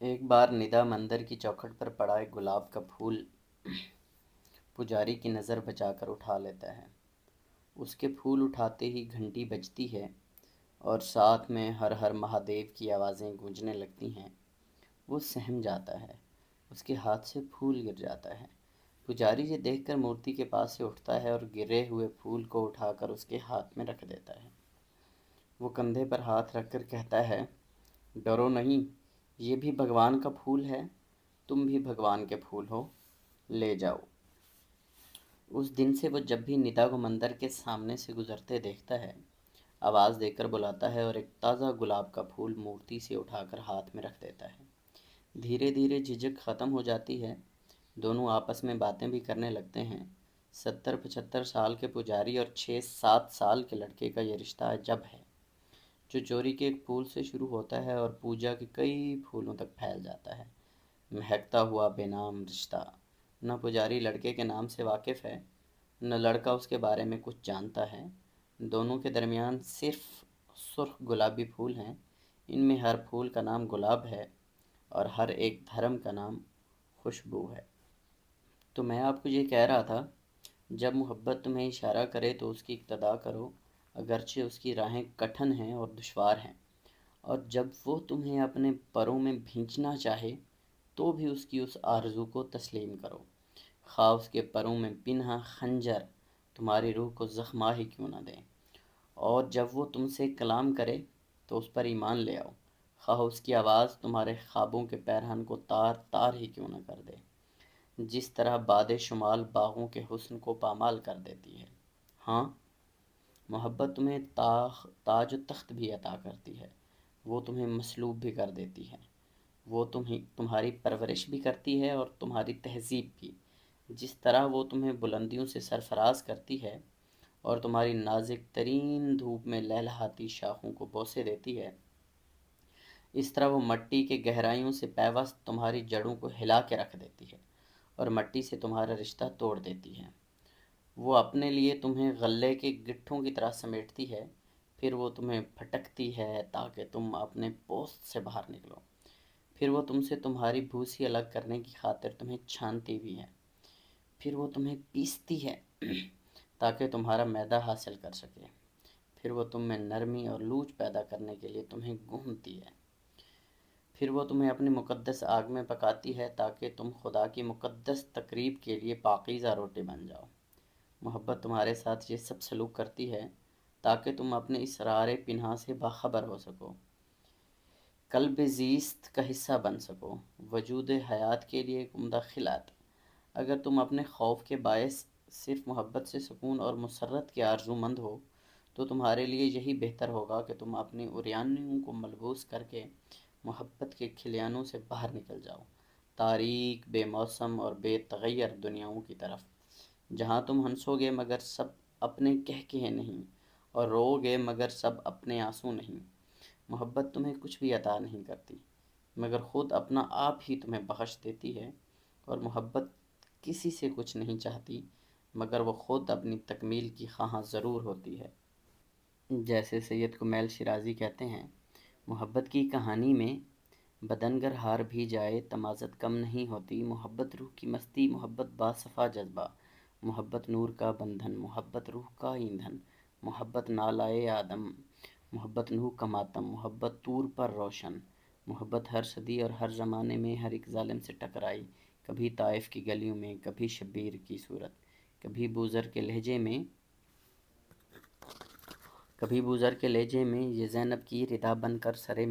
ایک بار ندا مندر کی چوکھٹ پر پڑا ایک گلاب کا پھول پجاری کی نظر بچا کر اٹھا لیتا ہے۔ اس کے پھول اٹھاتے ہی گھنٹی بجتی ہے اور ساتھ میں ہر ہر مہادیو کی آوازیں گونجنے لگتی ہیں۔ وہ سہم جاتا ہے، اس کے ہاتھ سے پھول گر جاتا ہے۔ پجاری یہ دیکھ کر مورتی کے پاس سے اٹھتا ہے اور گرے ہوئے پھول کو اٹھا کر اس کے ہاتھ میں رکھ دیتا ہے۔ وہ کندھے پر ہاتھ رکھ کر کہتا ہے، ڈرو نہیں، یہ بھی بھگوان کا پھول ہے، تم بھی بھگوان کے پھول ہو، لے جاؤ۔ اس دن سے وہ جب بھی ندا کو مندر کے سامنے سے گزرتے دیکھتا ہے، آواز دے کر بلاتا ہے اور ایک تازہ گلاب کا پھول مورتی سے اٹھا کر ہاتھ میں رکھ دیتا ہے۔ دھیرے دھیرے جھجک ختم ہو جاتی ہے، دونوں آپس میں باتیں بھی کرنے لگتے ہیں۔ 70-75 سال کے پجاری اور 6-7 سال کے لڑکے کا یہ رشتہ عجب ہے، جو چوری کے ایک پھول سے شروع ہوتا ہے اور پوجا کے کئی پھولوں تک پھیل جاتا ہے۔ مہکتا ہوا بے نام رشتہ۔ نہ پجاری لڑکے کے نام سے واقف ہے، نہ لڑکا اس کے بارے میں کچھ جانتا ہے۔ دونوں کے درمیان صرف سرخ گلابی پھول ہیں، ان میں ہر پھول کا نام گلاب ہے اور ہر ایک دھرم کا نام خوشبو ہے۔ تو میں آپ کو یہ کہہ رہا تھا، جب محبت تمہیں اشارہ کرے تو اس کی اقتدا کرو، اگرچہ اس کی راہیں کٹھن ہیں اور دشوار ہیں، اور جب وہ تمہیں اپنے پروں میں بھینچنا چاہے تو بھی اس کی اس آرزو کو تسلیم کرو، خواہ اس کے پروں میں پنہا خنجر تمہاری روح کو زخمہ ہی کیوں نہ دے۔ اور جب وہ تم سے کلام کرے تو اس پر ایمان لے آؤ، خواہ اس کی آواز تمہارے خوابوں کے پیرہن کو تار تار ہی کیوں نہ کر دے، جس طرح باد شمال باغوں کے حسن کو پامال کر دیتی ہے۔ ہاں، محبت تمہیں تاج و تخت بھی عطا کرتی ہے، وہ تمہیں مصلوب بھی کر دیتی ہے، وہ تمہاری پرورش بھی کرتی ہے اور تمہاری تہذیب بھی، جس طرح وہ تمہیں بلندیوں سے سرفراز کرتی ہے اور تمہاری نازک ترین دھوپ میں لہلہاتی شاخوں کو بوسے دیتی ہے، اس طرح وہ مٹی کے گہرائیوں سے پیوست تمہاری جڑوں کو ہلا کے رکھ دیتی ہے اور مٹی سے تمہارا رشتہ توڑ دیتی ہے۔ وہ اپنے لیے تمہیں غلے کے گٹھوں کی طرح سمیٹتی ہے، پھر وہ تمہیں پھٹکتی ہے تاکہ تم اپنے پوست سے باہر نکلو، پھر وہ تم سے تمہاری بھوسی الگ کرنے کی خاطر تمہیں چھانتی بھی ہے، پھر وہ تمہیں پیستی ہے تاکہ تمہارا معدہ حاصل کر سکے، پھر وہ تم میں نرمی اور لوچ پیدا کرنے کے لیے تمہیں گھونتی ہے، پھر وہ تمہیں اپنی مقدس آگ میں پکاتی ہے تاکہ تم خدا کی مقدس تقریب کے لیے پاکیزہ روٹی بن جاؤ۔ محبت تمہارے ساتھ یہ سب سلوک کرتی ہے تاکہ تم اپنے اسرار پنہا سے باخبر ہو سکو، قلب زیست کا حصہ بن سکو، وجود حیات کے لیے ایک عمدہ خلعت۔ اگر تم اپنے خوف کے باعث صرف محبت سے سکون اور مسرت کے آرزو مند ہو تو تمہارے لیے یہی بہتر ہوگا کہ تم اپنی عریانیوں کو ملبوس کر کے محبت کے کھلیانوں سے باہر نکل جاؤ، تاریک، بے موسم اور بے تغیر دنیاؤں کی طرف، جہاں تم ہنسو گے مگر سب اپنے کہکہے نہیں، اور رو گے مگر سب اپنے آنسو نہیں۔ محبت تمہیں کچھ بھی عطا نہیں کرتی مگر خود اپنا آپ ہی تمہیں بخش دیتی ہے، اور محبت کسی سے کچھ نہیں چاہتی مگر وہ خود اپنی تکمیل کی خواہاں ضرور ہوتی ہے۔ جیسے سید کمیل شیرازی کہتے ہیں، محبت کی کہانی میں بدن گر ہار بھی جائے تمازت کم نہیں ہوتی، محبت روح کی مستی، محبت باصفا جذبہ، محبت نور کا بندھن، محبت روح کا ایندھن، محبت نالائے آدم، محبت نوح کا ماتم، محبت طور پر روشن، محبت ہر صدی اور ہر زمانے میں ہر ایک ظالم سے ٹکرائی، کبھی طائف کی گلیوں میں، کبھی شبیر کی صورت، کبھی بوذر کے لہجے میں یہ زینب کی ردا بن کر سرے